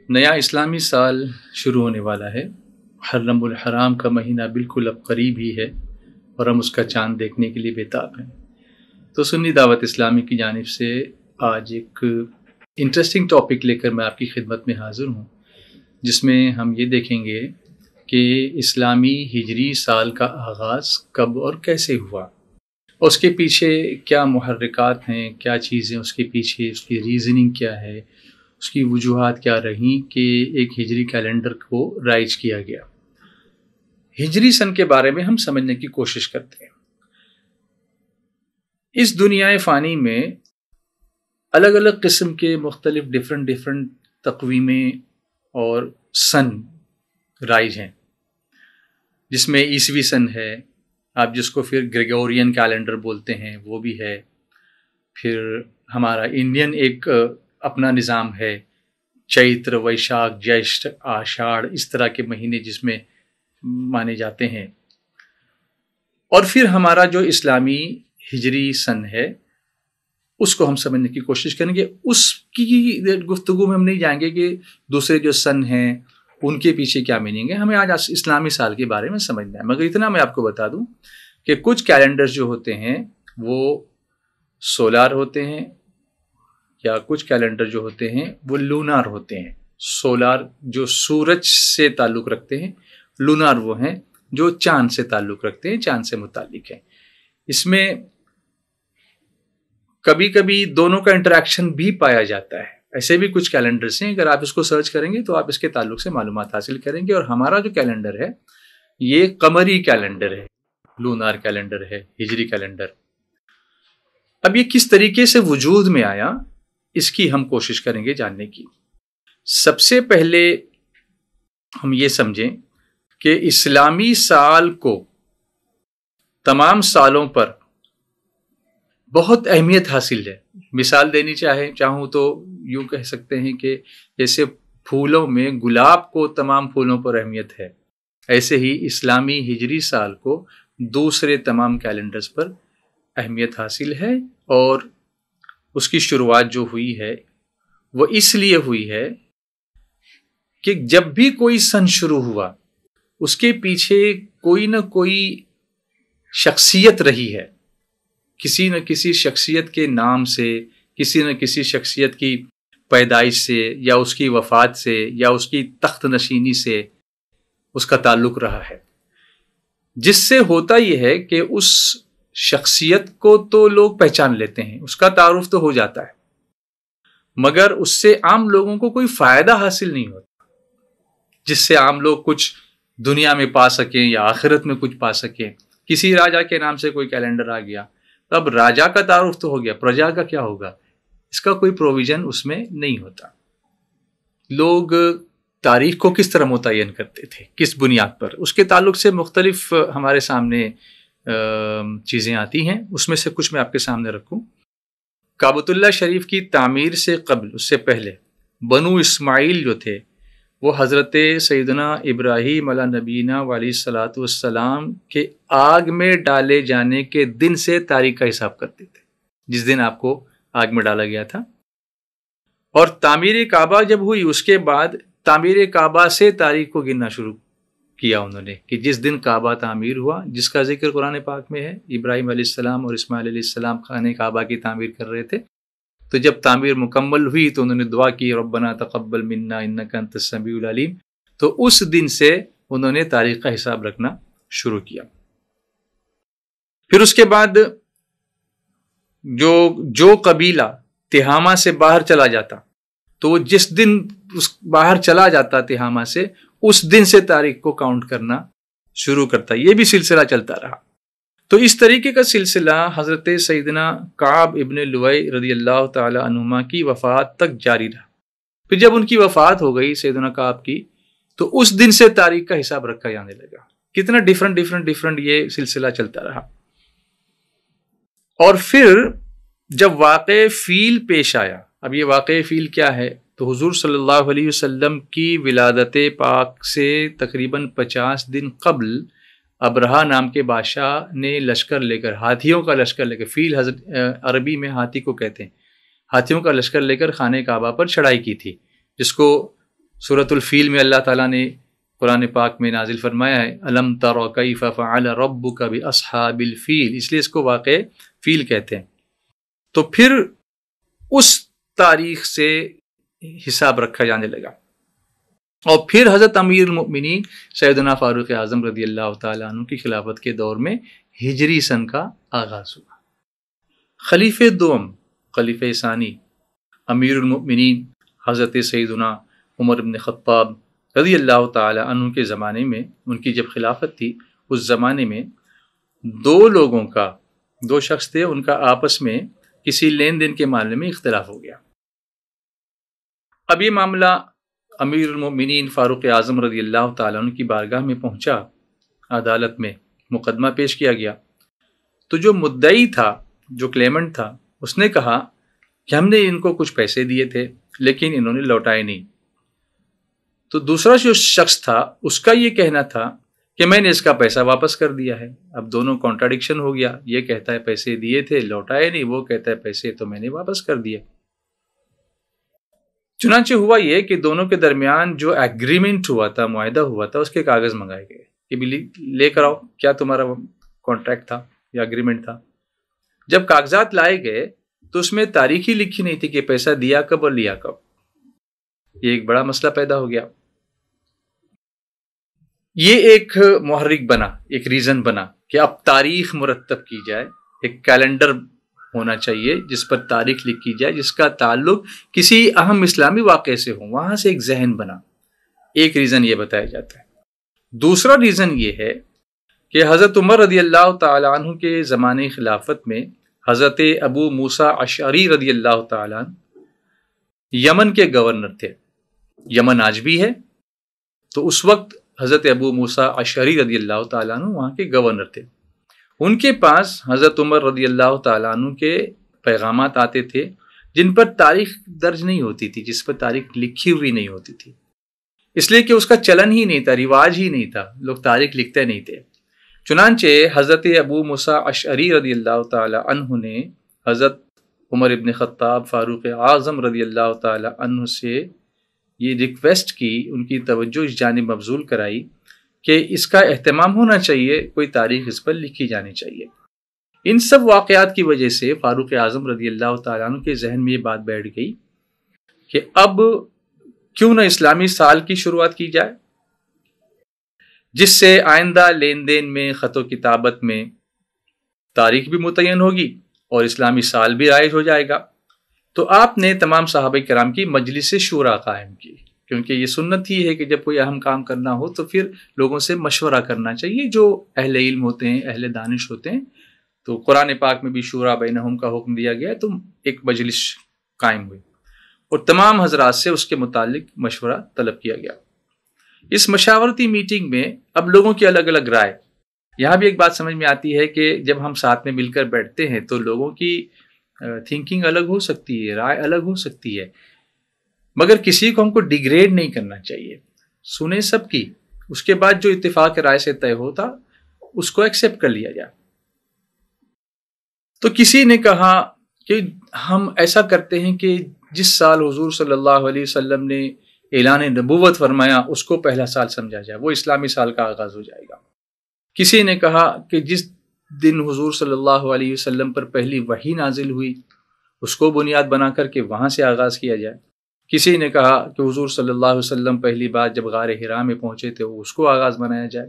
نیا اسلامی سال شروع ہونے والا ہے۔ محرم الحرام کا مہینہ بالکل اب قریب ہی ہے اور ہم اس کا چاند دیکھنے کے لیے بےتاب ہیں۔ تو سنی دعوت اسلامی کی جانب سے آج ایک انٹرسٹنگ ٹاپک لے کر میں آپ کی خدمت میں حاضر ہوں، جس میں ہم یہ دیکھیں گے کہ اسلامی ہجری سال کا آغاز کب اور کیسے ہوا، اور اس کے پیچھے کیا محرکات ہیں، کیا چیزیں اس کے پیچھے، اس کی ریزننگ کیا ہے، اس کی وجوہات کیا رہیں کہ ایک ہجری کیلنڈر کو رائج کیا گیا۔ ہجری سن کے بارے میں ہم سمجھنے کی کوشش کرتے ہیں۔ اس دنیا فانی میں الگ الگ قسم کے مختلف ڈیفرنٹ تقویمیں اور سن رائج ہیں، جس میں عیسوی سن ہے، آپ جس کو پھر گریگورین کیلنڈر بولتے ہیں وہ بھی ہے، پھر ہمارا انڈین ایک اپنا نظام ہے، چیتر، ویشاکھ، جیشٹ، آشاڑھ، اس طرح کے مہینے جس میں مانے جاتے ہیں۔ اور پھر ہمارا جو اسلامی ہجری سن ہے اس کو ہم سمجھنے کی کوشش کریں گے۔ اس کی گفتگو میں ہم نہیں جائیں گے کہ دوسرے جو سن ہیں ان کے پیچھے کیا میننگ ہے، ہمیں آج اسلامی سال کے بارے میں سمجھنا ہے۔ مگر اتنا میں آپ کو بتا دوں کہ کچھ کیلنڈر جو ہوتے ہیں وہ سولار ہوتے ہیں، یا کچھ کیلنڈر جو ہوتے ہیں وہ لونار ہوتے ہیں۔ سولار جو سورج سے تعلق رکھتے ہیں، لونار وہ ہیں جو چاند سے تعلق رکھتے ہیں، چاند سے متعلق ہیں۔ اس میں کبھی کبھی دونوں کا انٹریکشن بھی پایا جاتا ہے۔ ایسے بھی کچھ کیلنڈرز ہیں، اگر آپ اس کو سرچ کریں گے تو آپ اس کے تعلق سے معلومات حاصل کریں گے۔ اور ہمارا جو کیلنڈر ہے یہ قمری کیلنڈر ہے، لونار کیلنڈر ہے، ہجری کیلنڈر۔ اب یہ کس طریقے سے وجود میں آیا اس کی ہم کوشش کریں گے جاننے کی۔ سب سے پہلے ہم یہ سمجھیں کہ اسلامی سال کو تمام سالوں پر بہت اہمیت حاصل ہے۔ مثال دینی چاہوں تو یوں کہہ سکتے ہیں کہ جیسے پھولوں میں گلاب کو تمام پھولوں پر اہمیت ہے، ایسے ہی اسلامی ہجری سال کو دوسرے تمام کیلنڈرز پر اہمیت حاصل ہے۔ اور اس کی شروعات جو ہوئی ہے وہ اس لیے ہوئی ہے کہ جب بھی کوئی سن شروع ہوا اس کے پیچھے کوئی نہ کوئی شخصیت رہی ہے، کسی نہ کسی شخصیت کے نام سے، کسی نہ کسی شخصیت کی پیدائش سے، یا اس کی وفات سے، یا اس کی تخت نشینی سے اس کا تعلق رہا ہے، جس سے ہوتا یہ ہے کہ اس شخصیت کو تو لوگ پہچان لیتے ہیں، اس کا تعارف تو ہو جاتا ہے، مگر اس سے عام لوگوں کو کوئی فائدہ حاصل نہیں ہوتا جس سے عام لوگ کچھ دنیا میں پا سکیں یا آخرت میں کچھ پا سکیں۔ کسی راجا کے نام سے کوئی کیلنڈر آ گیا تو اب راجا کا تعارف تو ہو گیا، پرجا کا کیا ہوگا؟ اس کا کوئی پروویژن اس میں نہیں ہوتا۔ لوگ تاریخ کو کس طرح متعین کرتے تھے، کس بنیاد پر، اس کے تعلق سے مختلف ہمارے سامنے چیزیں آتی ہیں۔ اس میں سے کچھ میں آپ کے سامنے رکھوں۔ کعبۃ اللہ شریف کی تعمیر سے قبل، اس سے پہلے بنو اسماعیل جو تھے وہ حضرت سیدنا ابراہیم علیہ نبینا علیہ الصلوۃ والسلام کے آگ میں ڈالے جانے کے دن سے تاریخ کا حساب کرتے تھے، جس دن آپ کو آگ میں ڈالا گیا تھا۔ اور تعمیر کعبہ جب ہوئی اس کے بعد تعمیر کعبہ سے تاریخ کو گننا شروع کیا انہوں نے، کہ جس دن کعبہ تعمیر ہوا، جس کا ذکر قرآن پاک میں ہے۔ ابراہیم علیہ السلام اور اسماعیل علیہ السلام خانہ کعبہ کی تعمیر کر رہے تھے، تو جب تعمیر مکمل ہوئی تو انہوں نے دعا کی، ربنا تقبل منا انک انت السمیع العلیم، تو اس دن سے انہوں نے تاریخ کا حساب رکھنا شروع کیا۔ پھر اس کے بعد جو قبیلہ تہامہ سے باہر چلا جاتا تو وہ جس دن باہر چلا جاتا تہامہ سے، اس دن سے تاریخ کو کاؤنٹ کرنا شروع کرتا۔ یہ بھی سلسلہ چلتا رہا۔ تو اس طریقے کا سلسلہ حضرت سیدنا کعب ابن لؤی رضی اللہ تعالی عنہما کی وفات تک جاری رہا۔ پھر جب ان کی وفات ہو گئی سیدنا کعب کی، تو اس دن سے تاریخ کا حساب رکھا جانے لگا۔ کتنا ڈیفرنٹ یہ سلسلہ چلتا رہا۔ اور پھر جب واقع فیل پیش آیا، اب یہ واقع فیل کیا ہے؟ تو حضور صلی اللہ علیہ وسلم کی ولادت پاک سے تقریباً 50 دن قبل ابرہہ نام کے بادشاہ نے لشکر لے کر، ہاتھیوں کا لشکر لے کر، فیل عربی میں ہاتھی کو کہتے ہیں، ہاتھیوں کا لشکر لے کر خانہ کعبہ پر چڑھائی کی تھی، جس کو سورۃ الفیل میں اللہ تعالیٰ نے قرآن پاک میں نازل فرمایا ہے الم تر کیف فعل ربک باصحاب الفیل، اس لیے اس کو واقع فیل کہتے ہیں۔ تو پھر اس تاریخ سے حساب رکھا جانے لگا، اور پھر حضرت امیر المؤمنین سیدنا فاروق اعظم رضی اللہ تعالیٰ عنہ کی خلافت کے دور میں ہجری سن کا آغاز ہوا۔ خلیفہ دوم، خلیفہ ثانی امیر المؤمنین حضرت سیدنا عمر بن خطاب رضی اللہ تعالیٰ عنہ کے زمانے میں، ان کی جب خلافت تھی اس زمانے میں دو شخص تھے، ان کا آپس میں کسی لین دین کے معاملے میں اختلاف ہو گیا۔ اب یہ معاملہ امیر المؤمنین فاروق اعظم رضی اللہ تعالیٰ عنہ کی بارگاہ میں پہنچا، عدالت میں مقدمہ پیش کیا گیا۔ تو جو مدعی تھا، جو کلیمنٹ تھا، اس نے کہا کہ ہم نے ان کو کچھ پیسے دیے تھے لیکن انہوں نے لوٹائے نہیں۔ تو دوسرا جو شخص تھا اس کا یہ کہنا تھا کہ میں نے اس کا پیسہ واپس کر دیا ہے۔ اب دونوں کانٹراڈکشن ہو گیا، یہ کہتا ہے پیسے دیے تھے لوٹائے نہیں، وہ کہتا ہے پیسے تو میں نے واپس کر دیے۔ چنانچہ ہوا یہ کہ دونوں کے درمیان جو ایگریمنٹ ہوا تھا، معاہدہ ہوا تھا، اس کے کاغذ منگائے گئے کہ بھی لے کر آؤ، کیا تمہارا کانٹریکٹ تھا یا اگریمنٹ تھا۔ جب کاغذات لائے گئے تو اس میں تاریخ ہی لکھی نہیں تھی کہ پیسہ دیا کب اور لیا کب۔ یہ ایک بڑا مسئلہ پیدا ہو گیا۔ یہ ایک محرک بنا، ایک ریزن بنا کہ اب تاریخ مرتب کی جائے، ایک کیلنڈر ہونا چاہیے جس پر تاریخ لکھی جائے جس کا تعلق کسی اہم اسلامی واقعے سے ہو، وہاں سے ایک ذہن بنا۔ ایک ریزن یہ بتایا جاتا ہے۔ دوسرا ریزن یہ ہے کہ حضرت عمر رضی اللہ تعالیٰ عنہ کے زمانے خلافت میں حضرت ابو موسیٰ اشعری رضی اللہ تعالیٰ عنہ یمن کے گورنر تھے۔ یمن آج بھی ہے، تو اس وقت حضرت ابو موسیٰ اشعری رضی اللہ تعالیٰ عنہ وہاں کے گورنر تھے۔ ان کے پاس حضرت عمر رضی اللہ تعالیٰ عنہ کے پیغامات آتے تھے جن پر تاریخ درج نہیں ہوتی تھی، جس پر تاریخ لکھی ہوئی نہیں ہوتی تھی، اس لیے کہ اس کا چلن ہی نہیں تھا، رواج ہی نہیں تھا، لوگ تاریخ لکھتے نہیں تھے۔ چنانچہ حضرت ابو موسیٰ اشعری رضی اللہ تعالیٰ عنہ نے حضرت عمر ابن خطاب فاروق اعظم رضی اللہ تعالیٰ عنہ سے یہ ریکویسٹ کی، ان کی توجہ اس جانب مبذول کرائی کہ اس کا اہتمام ہونا چاہیے، کوئی تاریخ اس پر لکھی جانی چاہیے۔ ان سب واقعات کی وجہ سے فاروق اعظم رضی اللہ تعالیٰ عنہ کے ذہن میں یہ بات بیٹھ گئی کہ اب کیوں نہ اسلامی سال کی شروعات کی جائے، جس سے آئندہ لین دین میں، خط و کتابت میں تاریخ بھی متعین ہوگی اور اسلامی سال بھی رائج ہو جائے گا۔ تو آپ نے تمام صحابہ کرام کی مجلس شورا قائم کی، کیونکہ یہ سنت ہی ہے کہ جب کوئی اہم کام کرنا ہو تو پھر لوگوں سے مشورہ کرنا چاہیے، جو اہل علم ہوتے ہیں، اہل دانش ہوتے ہیں۔ تو قرآن پاک میں بھی شورا بینہم کا حکم دیا گیا، تو ایک مجلس قائم ہوئی اور تمام حضرات سے اس کے متعلق مشورہ طلب کیا گیا۔ اس مشاورتی میٹنگ میں اب لوگوں کی الگ الگ رائے، یہاں بھی ایک بات سمجھ میں آتی ہے کہ جب ہم ساتھ میں مل کر بیٹھتے ہیں تو لوگوں کی تھنکنگ الگ ہو سکتی ہے، رائے الگ ہو سکتی ہے، مگر کسی کو ہم کو ڈیگریڈ نہیں کرنا چاہیے۔ سنیں سب کی، اس کے بعد جو اتفاق رائے سے طے ہوتا اس کو ایکسیپٹ کر لیا جائے۔ تو کسی نے کہا کہ ہم ایسا کرتے ہیں کہ جس سال حضور صلی اللہ علیہ وسلم نے اعلان نبوت فرمایا اس کو پہلا سال سمجھا جائے، وہ اسلامی سال کا آغاز ہو جائے گا۔ کسی نے کہا کہ جس دن حضور صلی اللہ علیہ وسلم پر پہلی وحی نازل ہوئی اس کو بنیاد بنا کر کے وہاں سے آغاز کیا جائے۔ کسی نے کہا کہ حضور صلی اللہ علیہ وسلم پہلی بار جب غار حرا میں پہنچے تھے اس کو آغاز بنایا جائے۔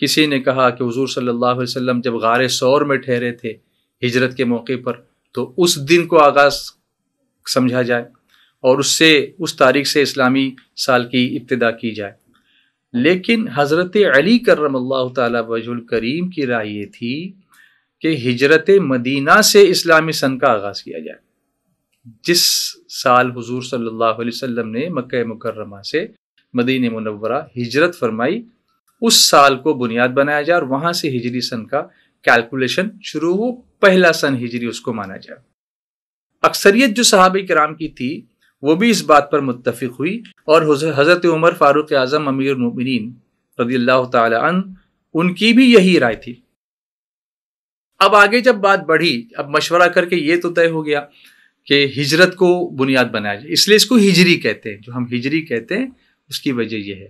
کسی نے کہا کہ حضور صلی اللہ علیہ وسلم جب غار ثور میں ٹھہرے تھے ہجرت کے موقع پر تو اس دن کو آغاز سمجھا جائے اور اس تاریخ سے اسلامی سال کی ابتدا کی جائے۔ لیکن حضرت علی کرم اللہ تعالی وجہ الکریم کی رائے یہ تھی کہ ہجرت مدینہ سے اسلامی سن کا آغاز کیا جائے۔ جس سال حضور صلی اللہ علیہ وسلم نے مکہ مکرمہ سے مدینہ منورہ ہجرت فرمائی اس سال کو بنیاد بنایا جائے اور وہاں سے ہجری سن کا کیلکولیشن شروع ہو، پہلا سن ہجری اس کو مانا جائے۔ اکثریت جو صحابہ کرام کی تھی وہ بھی اس بات پر متفق ہوئی اور حضرت عمر فاروق اعظم امیر المؤمنین رضی اللہ تعالی عنہ ان کی بھی یہی رائے تھی۔ اب آگے جب بات بڑھی، اب مشورہ کر کے یہ تو طے ہو گیا کہ ہجرت کو بنیاد بنایا جائے، اس لیے اس کو ہجری کہتے ہیں، جو ہم ہجری کہتے ہیں اس کی وجہ یہ ہے۔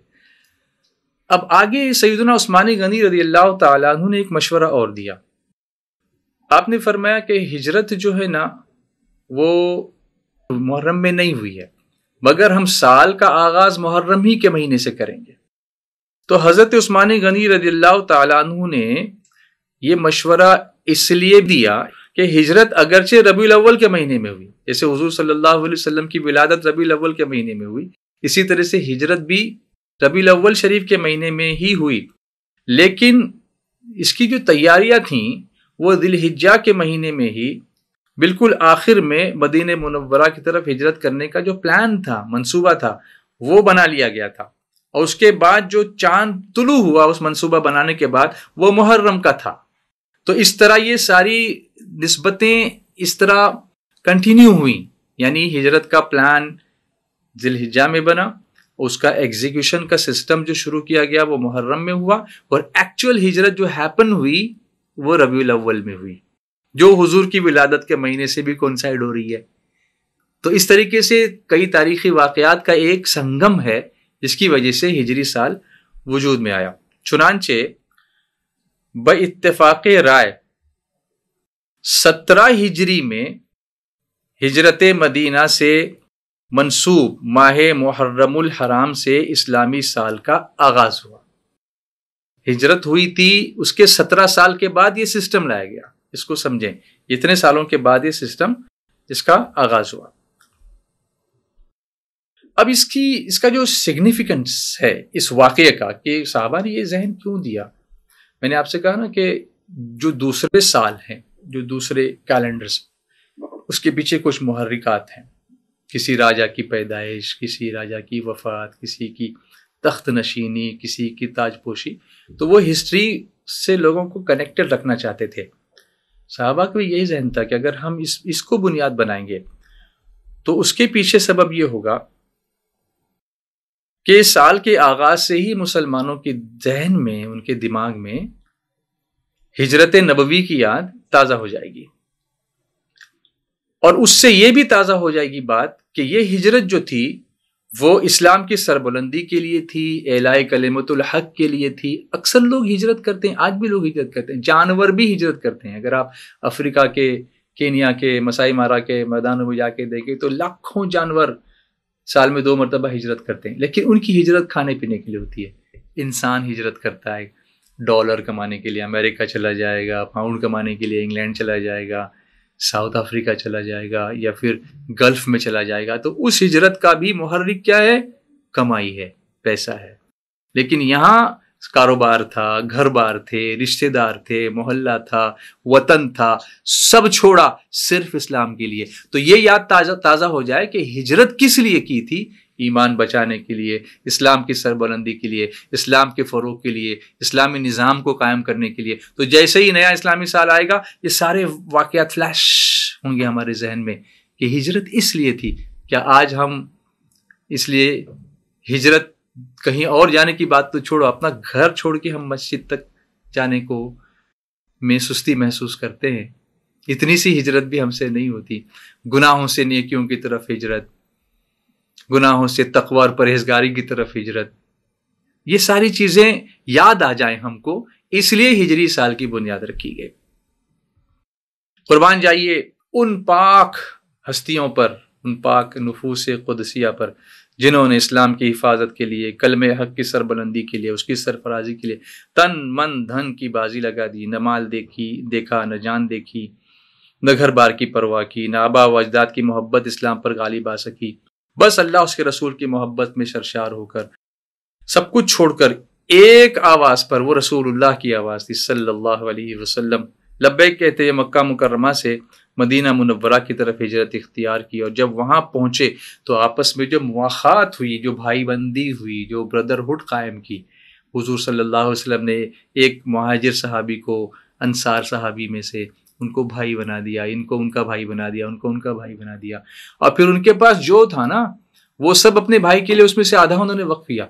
اب آگے سیدنا عثمان غنی رضی اللہ تعالیٰ عنہ نے ایک مشورہ اور دیا۔ آپ نے فرمایا کہ ہجرت جو ہے نا وہ محرم میں نہیں ہوئی ہے، مگر ہم سال کا آغاز محرم ہی کے مہینے سے کریں گے۔ تو حضرت عثمان غنی رضی اللہ تعالیٰ عنہ نے یہ مشورہ اس لیے دیا کہ ہجرت اگرچہ ربیع الاول کے مہینے میں ہوئی، جیسے حضور صلی اللہ علیہ وسلم کی ولادت ربیع الاول کے مہینے میں ہوئی، اسی طرح سے ہجرت بھی ربیع الاول شریف کے مہینے میں ہی ہوئی، لیکن اس کی جو تیاریاں تھیں وہ ذی الحجہ کے مہینے میں ہی بالکل آخر میں مدینہ منورہ کی طرف ہجرت کرنے کا جو پلان تھا، منصوبہ تھا، وہ بنا لیا گیا تھا، اور اس کے بعد جو چاند طلوع ہوا اس منصوبہ بنانے کے بعد وہ محرم کا تھا۔ تو اس طرح یہ ساری نسبتیں اس طرح کنٹینیو ہوئیں، یعنی ہجرت کا پلان ذی الحجہ میں بنا، اس کا ایگزیکیوشن کا سسٹم جو شروع کیا گیا وہ محرم میں ہوا، اور ایکچوئل ہجرت جو ہیپن ہوئی وہ ربیع الاول میں ہوئی، جو حضور کی ولادت کے مہینے سے بھی کوئنسائڈ ہو رہی ہے۔ تو اس طریقے سے کئی تاریخی واقعات کا ایک سنگم ہے جس کی وجہ سے ہجری سال وجود میں آیا۔ چنانچہ باتفاق رائے 17 ہجری میں ہجرت مدینہ سے منسوب ماہ محرم الحرام سے اسلامی سال کا آغاز ہوا۔ ہجرت ہوئی تھی، اس کے 17 سال کے بعد یہ سسٹم لایا گیا، اس کو سمجھیں، اتنے سالوں کے بعد یہ سسٹم اس کا آغاز ہوا۔ اب اس کا جو سگنیفیکنس ہے اس واقعے کا کہ صحابہ نے یہ ذہن کیوں دیا، میں نے آپ سے کہا نا کہ جو دوسرے سال ہیں، جو دوسرے کیلنڈرز، اس کے پیچھے کچھ محرکات ہیں، کسی راجہ کی پیدائش، کسی راجہ کی وفات، کسی کی تخت نشینی، کسی کی تاج پوشی، تو وہ ہسٹری سے لوگوں کو کنیکٹڈ رکھنا چاہتے تھے۔ صحابہ کو یہی ذہن تھا کہ اگر ہم اس کو بنیاد بنائیں گے تو اس کے پیچھے سبب یہ ہوگا کہ سال کے آغاز سے ہی مسلمانوں کے ذہن میں، ان کے دماغ میں ہجرت نبوی کی یاد تازہ ہو جائے گی، اور اس سے یہ بھی تازہ ہو جائے گی بات کہ یہ ہجرت جو تھی وہ اسلام کی سربلندی کے لیے تھی، اعلاء کلمت الحق کے لیے تھی۔ اکثر لوگ ہجرت کرتے ہیں، آج بھی لوگ ہجرت کرتے ہیں، جانور بھی ہجرت کرتے ہیں۔ اگر آپ افریقہ کے، کینیا کے، مسائی مارا کے میدانوں میں جا کے دیکھیں تو لاکھوں جانور سال میں 2 مرتبہ ہجرت کرتے ہیں، لیکن ان کی ہجرت کھانے پینے کے لیے ہوتی ہے۔ انسان ہجرت کرتا ہے ڈالر کمانے کے لیے، امریکہ چلا جائے گا، پاؤنڈ کمانے کے لیے انگلینڈ چلا جائے گا، ساؤتھ افریقہ چلا جائے گا، یا پھر گلف میں چلا جائے گا۔ تو اس ہجرت کا بھی محرک کیا ہے؟ کمائی ہے، پیسہ ہے۔ لیکن یہاں کاروبار تھا، گھر بار تھے، رشتہ دار تھے، محلہ تھا، وطن تھا، سب چھوڑا صرف اسلام کے لیے۔ تو یہ یاد تازہ ہو جائے کہ ہجرت کس لیے کی تھی؟ ایمان بچانے کے لیے، اسلام کی سربلندی کے لیے، اسلام کے فروغ کے لیے، اسلامی نظام کو قائم کرنے کے لیے۔ تو جیسے ہی نیا اسلامی سال آئے گا یہ سارے واقعات فلیش ہوں گے ہمارے ذہن میں کہ ہجرت اس لیے تھی۔ کیا آج ہم اس لیے ہجرت کہیں اور جانے کی بات تو چھوڑو، اپنا گھر چھوڑ کے ہم مسجد تک جانے کو میں سستی محسوس کرتے ہیں؟ اتنی سی ہجرت بھی ہم سے نہیں ہوتی۔ گناہوں سے نیکیوں کی طرف ہجرت، گناہوں سے تقوی اور پرہیزگاری کی طرف ہجرت، یہ ساری چیزیں یاد آ جائیں ہم کو، اس لیے ہجری سال کی بنیاد رکھی گئی۔ قربان جائیے ان پاک ہستیوں پر، ان پاک نفوس قدسیہ پر جنہوں نے اسلام کی حفاظت کے لیے، کلمہ حق کی سربلندی کے لیے، اس کی سرفرازی کے لیے تن من دھن کی بازی لگا دی، نہ مال دیکھا، نہ جان دیکھی، نہ گھر بار کی پرواہ کی، نہ آبا و اجداد کی محبت اسلام پر غالب آ سکی، بس اللہ اس کے رسول کی محبت میں سرشار ہو کر سب کچھ چھوڑ کر ایک آواز پر، وہ رسول اللہ کی آواز تھی صلی اللہ علیہ وسلم، لبیک کہتے ہیں مکہ مکرمہ سے مدینہ منورہ کی طرف ہجرت اختیار کی۔ اور جب وہاں پہنچے تو آپس میں جو مواخات ہوئی، جو بھائی بندی ہوئی، جو بردرہڈ قائم کی، حضور صلی اللہ علیہ وسلم نے ایک مہاجر صحابی کو انصار صحابی میں سے ان کو بھائی بنا دیا، ان کو ان کا بھائی بنا دیا، ان کو ان کا بھائی بنا دیا، اور پھر ان کے پاس جو تھا نا وہ سب اپنے بھائی کے لیے اس میں سے آدھا انہوں نے وقف کیا۔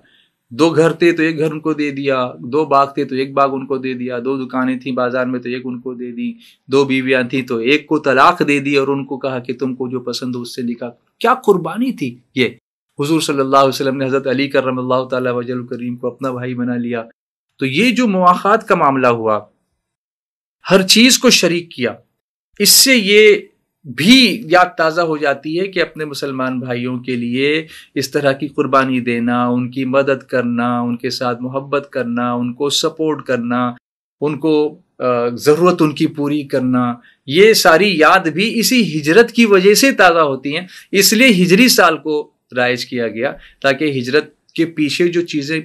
2 گھر تھے تو 1 گھر ان کو دے دیا، 2 باغ تھے تو 1 باغ ان کو دے دیا، 2 دکانیں تھیں بازار میں تو 1 ان کو دے دی، 2 بیویاں تھیں تو 1 کو طلاق دے دی، اور ان کو کہا کہ تم کو جو پسند ہو اس سے نکاح۔ کیا قربانی تھی یہ! حضور صلی اللہ علیہ وسلم نے حضرت علی کرم اللہ تعالیٰ وجہ کریم کو اپنا بھائی بنا لیا. تو یہ جو مواخات کا معاملہ ہوا، ہر چیز کو شریک کیا، اس سے یہ بھی یاد تازہ ہو جاتی ہے کہ اپنے مسلمان بھائیوں کے لیے اس طرح کی قربانی دینا، ان کی مدد کرنا، ان کے ساتھ محبت کرنا، ان کو سپورٹ کرنا، ان کو ضرورت ان کی پوری کرنا، یہ ساری یاد بھی اسی ہجرت کی وجہ سے تازہ ہوتی ہیں. اس لیے ہجری سال کو رائج کیا گیا تاکہ ہجرت کے پیچھے جو چیزیں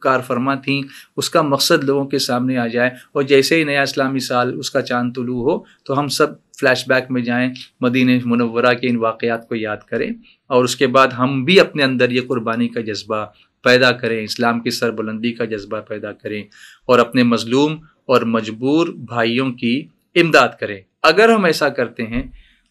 کار فرما تھیں اس کا مقصد لوگوں کے سامنے آ جائے، اور جیسے ہی نیا اسلامی سال اس کا چاند طلوع ہو تو ہم سب فلیش بیک میں جائیں، مدینہ منورہ کے ان واقعات کو یاد کریں، اور اس کے بعد ہم بھی اپنے اندر یہ قربانی کا جذبہ پیدا کریں، اسلام کی سربلندی کا جذبہ پیدا کریں، اور اپنے مظلوم اور مجبور بھائیوں کی امداد کریں. اگر ہم ایسا کرتے ہیں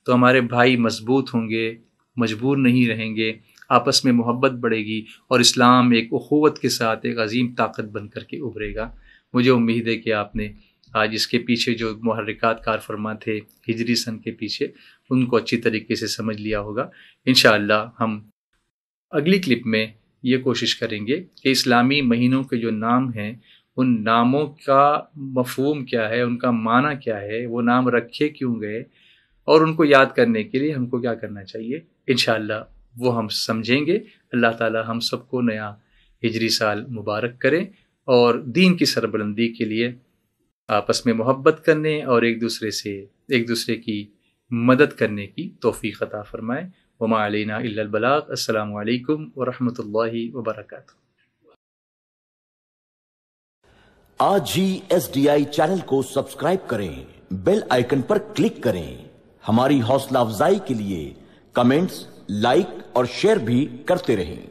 تو ہمارے بھائی مضبوط ہوں گے، مجبور نہیں رہیں گے، آپس میں محبت بڑھے گی، اور اسلام ایک اخوت کے ساتھ ایک عظیم طاقت بن کر کے ابھرے گا. مجھے امید ہے کہ آپ نے آج اس کے پیچھے جو محرکات کار فرما تھے ہجری سن کے پیچھے، ان کو اچھی طریقے سے سمجھ لیا ہوگا. انشاءاللہ ہم اگلی کلپ میں یہ کوشش کریں گے کہ اسلامی مہینوں کے جو نام ہیں ان ناموں کا مفہوم کیا ہے، ان کا معنی کیا ہے، وہ نام رکھے کیوں گئے، اور ان کو یاد کرنے کے لیے ہم کو کیا کرنا چاہیے. انشاءاللہ وہ ہم سمجھیں گے. اللہ تعالی ہم سب کو نیا ہجری سال مبارک کرے، اور دین کی سربلندی کے لیے آپس میں محبت کرنے اور ایک دوسرے کی مدد کرنے کی توفیق عطا فرمائے. وما علینا الا البلاغ. السلام علیکم ورحمۃ اللہ وبرکاتہ. آج ہی SDI چینل کو سبسکرائب کریں، بیل آئیکن پر کلک کریں. ہماری حوصلہ افزائی کے لیے کمنٹس، لائک اور شیئر بھی کرتے رہیں.